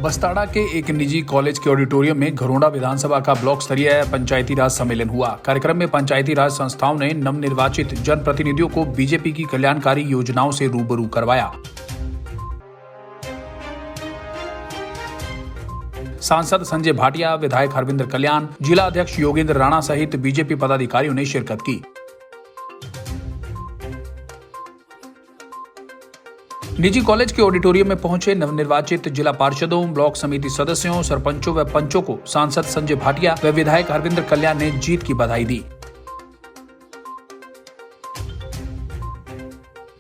बस्ताड़ा के एक निजी कॉलेज के ऑडिटोरियम में घरोंडा विधानसभा का ब्लॉक स्तरीय पंचायती राज सम्मेलन हुआ। कार्यक्रम में पंचायती राज संस्थाओं ने नवनिर्वाचित जनप्रतिनिधियों को बीजेपी की कल्याणकारी योजनाओं से रूबरू करवाया। सांसद संजय भाटिया, विधायक हरविंदर कल्याण, जिला अध्यक्ष योगेंद्र राणा सहित बीजेपी पदाधिकारियों ने शिरकत की। निजी कॉलेज के ऑडिटोरियम में पहुंचे नवनिर्वाचित जिला पार्षदों, ब्लॉक समिति सदस्यों, सरपंचों व पंचों को सांसद संजय भाटिया व विधायक हरविंदर कल्याण ने जीत की बधाई दी।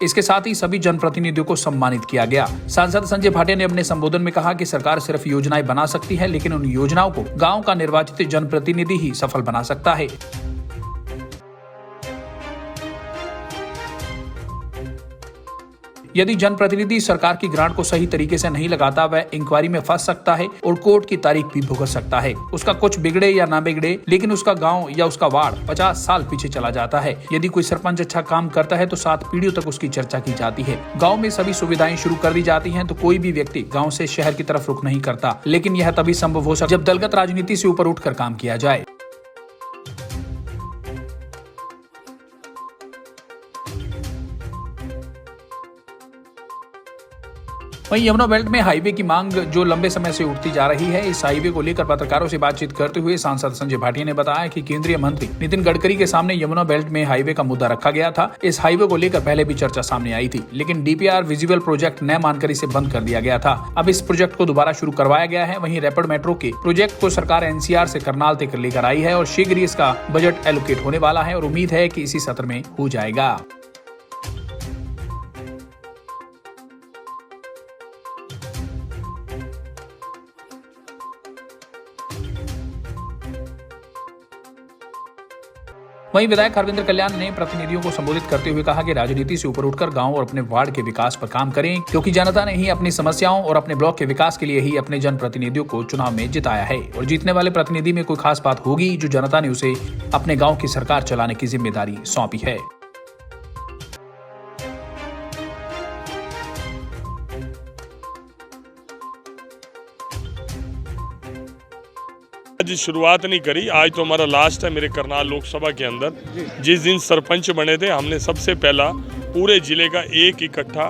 इसके साथ ही सभी जनप्रतिनिधियों को सम्मानित किया गया। सांसद संजय भाटिया ने अपने संबोधन में कहा कि सरकार सिर्फ योजनाएं बना सकती है, लेकिन उन योजनाओं को गांव का निर्वाचित जनप्रतिनिधि ही सफल बना सकता है। यदि जनप्रतिनिधि सरकार की ग्रांट को सही तरीके से नहीं लगाता, वह इंक्वायरी में फंस सकता है और कोर्ट की तारीख भी भुगत सकता है। उसका कुछ बिगड़े या ना बिगड़े, लेकिन उसका गांव या उसका वार्ड 50 साल पीछे चला जाता है। यदि कोई सरपंच अच्छा काम करता है तो 7 पीढ़ियों तक उसकी चर्चा की जाती है। गाँव में सभी सुविधाएं शुरू कर दी जाती है तो कोई भी व्यक्ति गाँव से शहर की तरफ रुख नहीं करता। लेकिन यह तभी संभव हो सकता है जब दलगत राजनीति से ऊपर उठकर काम किया जाए। वहीं यमुना बेल्ट में हाईवे की मांग जो लंबे समय से उठती जा रही है, इस हाईवे को लेकर पत्रकारों से बातचीत करते हुए सांसद संजय भाटिया ने बताया कि केंद्रीय मंत्री नितिन गडकरी के सामने यमुना बेल्ट में हाईवे का मुद्दा रखा गया था। इस हाईवे को लेकर पहले भी चर्चा सामने आई थी, लेकिन डीपीआर विजिबल प्रोजेक्ट न मानकर इसे बंद कर दिया गया था। अब इस प्रोजेक्ट को दोबारा शुरू करवाया गया है। वहीं रैपिड मेट्रो के प्रोजेक्ट को सरकार एनसीआर से करनाल तक लेकर आई है और शीघ्र ही इसका बजट एलोकेट होने वाला है और उम्मीद है कि इसी सत्र में हो जाएगा। वहीं विधायक हरविंदर कल्याण ने प्रतिनिधियों को संबोधित करते हुए कहा कि राजनीति से ऊपर उठकर गांव और अपने वार्ड के विकास पर काम करें, क्योंकि जनता ने ही अपनी समस्याओं और अपने ब्लॉक के विकास के लिए ही अपने जनप्रतिनिधियों को चुनाव में जिताया है और जीतने वाले प्रतिनिधि में कोई खास बात होगी जो जनता ने उसे अपने गाँव की सरकार चलाने की जिम्मेदारी सौंपी है। आज शुरुआत नहीं करी, आज तो हमारा लास्ट है मेरे करनाल लोकसभा के अंदर। जिस दिन सरपंच बने थे हमने सबसे पहला पूरे जिले का एक इकट्ठा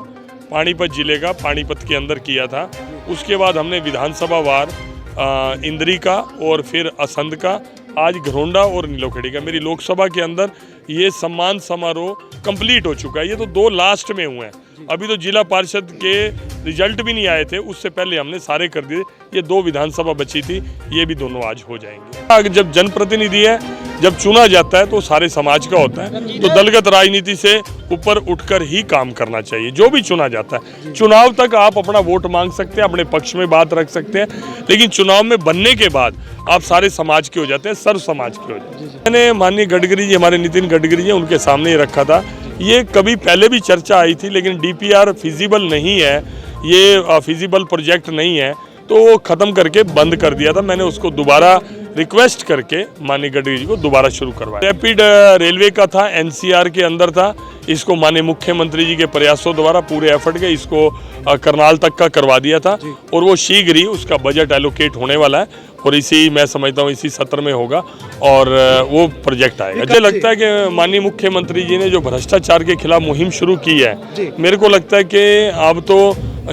पानीपत जिले का पानीपत के अंदर किया था। उसके बाद हमने विधानसभा वार इंद्री का और फिर असंध का, आज घरोंडा और नीलोखेड़ी का। मेरी लोकसभा के अंदर ये सम्मान समारोह कंप्लीट हो चुका है। ये तो 2 लास्ट में हुए हैं, अभी तो जिला पार्षद के रिजल्ट भी नहीं आए थे, उससे पहले हमने सारे कर दिए। ये 2 विधानसभा बची थी, ये भी दोनों आज हो जाएंगे। जब जनप्रतिनिधि है, जब चुना जाता है तो सारे समाज का होता है, तो दलगत राजनीति से ऊपर उठकर ही काम करना चाहिए। जो भी चुना जाता है, चुनाव तक आप अपना वोट मांग सकते हैं, अपने पक्ष में बात रख सकते हैं, लेकिन चुनाव में बनने के बाद आप सारे समाज के हो जाते हैं, सर्व समाज के हो जाते हैं। मैंने माननीय गडकरी जी, हमारे नितिन गडकरी जी, उनके सामने ही रखा था। ये कभी पहले भी चर्चा आई थी, लेकिन डीपीआर फिजिबल नहीं है, ये फिजिबल प्रोजेक्ट नहीं है, तो ख़त्म करके बंद कर दिया था। मैंने उसको दोबारा रिक्वेस्ट करके माननीय गडकरी जी को दोबारा शुरू करवाया। रैपिड रेलवे का था, एनसीआर के अंदर था। इसको माननीय मुख्यमंत्री जी के प्रयासों द्वारा पूरे एफर्ट के इसको करनाल तक का करवा दिया था और वो शीघ्र ही उसका बजट एलोकेट होने वाला है और इसी मैं समझता हूँ इसी सत्र में होगा और वो प्रोजेक्ट आएगा। मुझे लगता है कि माननीय मुख्यमंत्री जी ने जो भ्रष्टाचार के खिलाफ मुहिम शुरू की है, मेरे को लगता है कि अब तो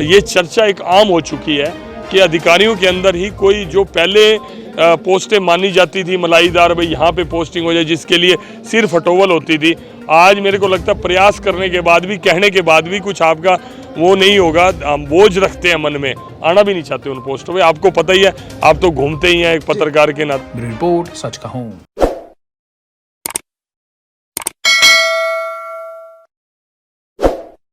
ये चर्चा एक आम हो चुकी है कि अधिकारियों के अंदर ही कोई जो पहले पोस्टें मानी जाती थी मलाईदार, भाई यहाँ पे पोस्टिंग हो जाए, जिसके लिए सिर्फ हटोवल होती थी, आज मेरे को लगता है प्रयास करने के बाद भी, कहने के बाद भी कुछ आपका वो नहीं होगा। हम बोझ रखते हैं मन में, आना भी नहीं चाहते उन पोस्टों पे। आपको पता ही है, आप तो घूमते ही हैं एक पत्रकार के नाते। रिपोर्ट सच कहूं।